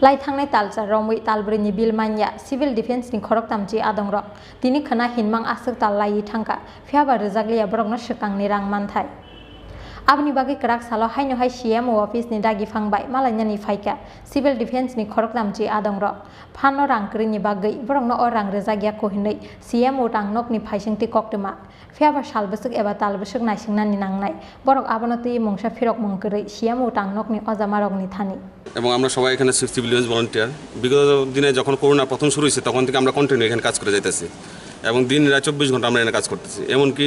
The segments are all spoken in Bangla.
Laithangnai Talchar Romwi Talbwrwi Bil Manya Civil Defense ni Khorokthamchi Adongrok tini khana hinmang asuk talai thangka phiaba rwjakliya borokno swkangni rang manthai Abni bagi kerak salo haino hai CMO office ni dagi phangbai malainani phaika Civil Defense ni Khorokthamchi Adongrok phano rang krini bagai borokno o rang rwjakya kohinai CMO rangnok ni phaisingti koktoma phiaba salbusuk eba talbusuk naisingnani nangnai borok abonoti mungsa phirok mungkrai CMO rangnok ni ojamarok ni thani এবং আমরা সবাই এখানে সিভিল ডিফেন্স ভলান্টিয়ার বিগত দিনে যখন করোনা প্রথম শুরু হয়েছে তখন থেকে আমরা কন্টিনিউ এখানে কাজ করে যাইতেছি এবং দিন রাত 24 ঘন্টা আমরা এখানে কাজ করতেছি এমনকি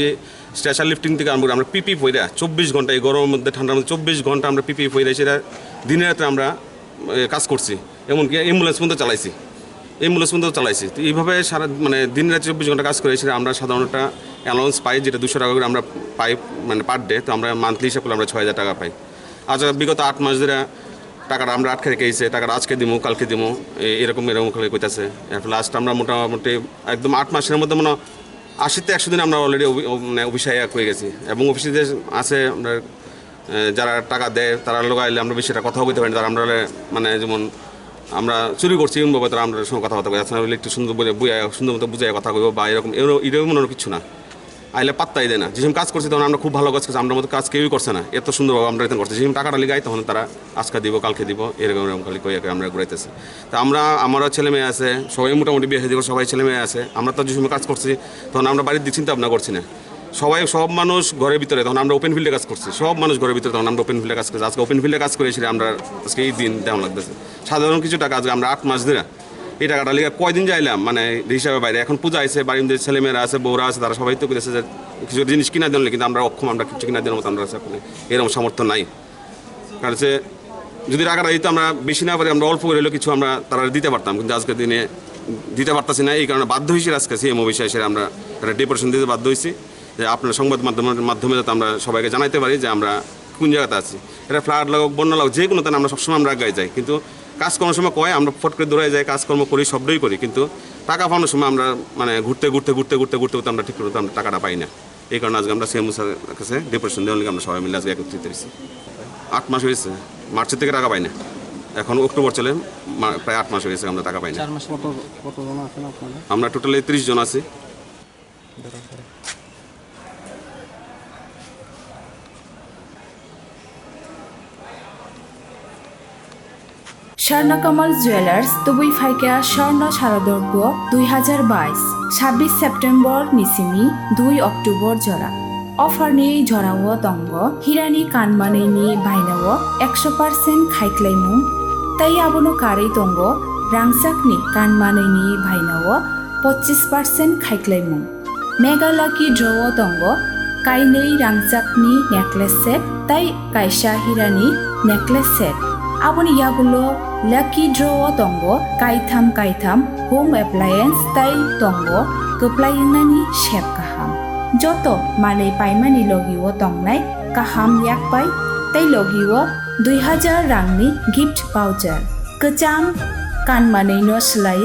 স্ট্রেচার লিফটিং থেকে আমরা পিপি পইরা 24 ঘন্টা এই গরমের মধ্যে ঠান্ডার মধ্যে 24 ঘন্টা আমরা পিপি পইরা সেটা দিনে রাতে আমরা কাজ করছি এমনকি অ্যাম্বুলেন্স পর্যন্ত চালাইছি তো এইভাবে সারা মানে দিন রাত 24 ঘন্টা কাজ করে সেটা আমরা সাধারণত অ্যালাউন্স পাই যেটা 200 টাকা করে আমরা পাই মানে পার ডে তো আমরা মান্থলি হিসাব করলে আমরা 6000 টাকা পাই আজ বিগত 8 মাস ধরে টাকাটা আমরা আটকে রেখেছি টাকাটা আজকে দিমু কালকে দিমু এরকম করে কইতাছে এরপর লাস্ট আমরা মোটামুটি একদম 8 মাসের মধ্যে মনে 80 থেকে 100 দিন আমরা অলরেডি মানে অফিসে হয়ে গেছি এবং অফিসে যে আছে আমরা যারা টাকা দেয় তারা লাগাইলে আমরা বেশি কথা বলতে পারি তারা আমরা মানে যেমন আমরা চুরি করছি এমন ভাবে তারা আমরা সঙ্গে কথাবার্তা কই আসলে একটু সুন্দর মতো বুঝাই কথা কইব বা এরকম মনে কিছু না আইলে পাত্তাই দেয় না যেসব কাজ করছি তখন আমরা খুব ভালো কাজ করছি আমরা মতো কাজ কেউই করছে না এত সুন্দরভাবে আমরা এরকম করছি যেসব টাকাটা লিগাই তখন তারা আজকে দিব কালকে দিব এরকম খালি কই আমরা ঘুরাইতেছি তা আমারও ছেলে মেয়ে আছে সবাই মোটামুটি বিয়ে দিব সবাই ছেলে মেয়ে আছে আমরা তো যে সময় কাজ করছি তখন আমরা বাড়ির দিক চিন্তা ভাবনা করছি না সব মানুষ ঘরের ভিতরে তখন আমরা ওপেন ফিল্ডে কাজ করছি সব মানুষ ঘরের ভিতরে তখন আমরা ওপেন ফিল্ডে কাজ করছি আজকে ওপেন ফিল্ডে কাজ করেছি আমরা আজকে এই দিন তেমন লাগতেছে সাধারণ কিছু টাকা আজকে আমরা 8 মাস ধরে এই টাকাটা লিগে কয়দিন যাইলাম মানে হিসাবে বাইরে এখন পূজা আছে বাড়ির মধ্যে ছেলেমেয়েরা আছে বউরা আছে তারা সবাই তো করেছে যে কিছু জিনিস কিনা দিলে কিন্তু আমরা অক্ষম আমরা কিছু কিনা দেওয়ার মতো আমরা এরকম সামর্থ্য নাই কারণ হচ্ছে যদি টাকাটা দিতে আমরা বেশি না পারি আমরা অল্প করে হলেও কিছু আমরা তারা দিতে পারতাম কিন্তু আজকের দিনে দিতে পারতাছি না এই কারণে বাধ্য হয়েছি আজকে সিএমও বিষয়ে সেটা আমরা একটা ডেপুটেশন দিতে বাধ্য হয়েছি যে আপনার সংবাদ মাধ্যমে যাতে আমরা সবাইকে জানাইতে পারি যে আমরা কোন জায়গাতে আছি এটা ফ্লাড লাগুক বন্যা লাগুক যে কোনো তাই আমরা সবসময় আমরা আগায় যাই কিন্তু কাজকর্মের সময় কয় আমরা ফট করে দৌড়াই যাই কাজকর্ম করি সবটাই করি কিন্তু টাকা পাওয়ানোর সময় আমরা মানে ঘুরতে আমরা ঠিক করে আমরা টাকাটা পাই না এই কারণে আজকে আমরা সিএম স্যারের কাছে ডেপুটেশন দেওয়ার লিগে আমরা সবাই মিলে আজকে একত্রিত হয়েছি 8 মাস হয়েছে মার্চের থেকে টাকা পাই না এখন অক্টোবর চলে প্রায় 8 মাস হয়েছে আমরা টাকা পাই না আমরা টোটালি 30 জন আছি স্বর্ণকমল জুয়েলার্স তুবুই ফাইকা স্বর্ণ শারদর্ঘ 2022 26 সেপ্টেম্বর নিসিমি 2 অক্টোবর জরা অফারনি জরাও দঙ্গ হিরানি কানমানैनि বাইনাও 100% খাইক্লাইমু তাই আবনো কাरै দঙ্গ রাংসাকনি কানমাनैनि বাইনাও 25% খাইক্লাইমু মেগালাকি ড্রও দঙ্গ কাইनै রাংসাকনি নেকলেস সেট তাই কাইসা হিরানি necklace set aboni yagulo lucky draw tongo kaitham home appliance tai tongo koplayingnani shep kaham joto manei paimani logiwo tongnai kaham yak pai tai logiwo 2000 rangni gift voucher kecham kanmanei no slai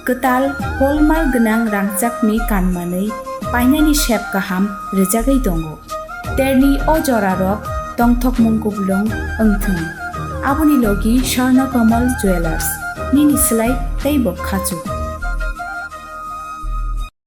ketal hallmark gnang rangchakni kanmanei painani shep kaham rejagai tongo terni ojorarok tongthok mungkublong engthung aboni logi Swarnakamal jewellers নিনি সেলাই তাই বখাচু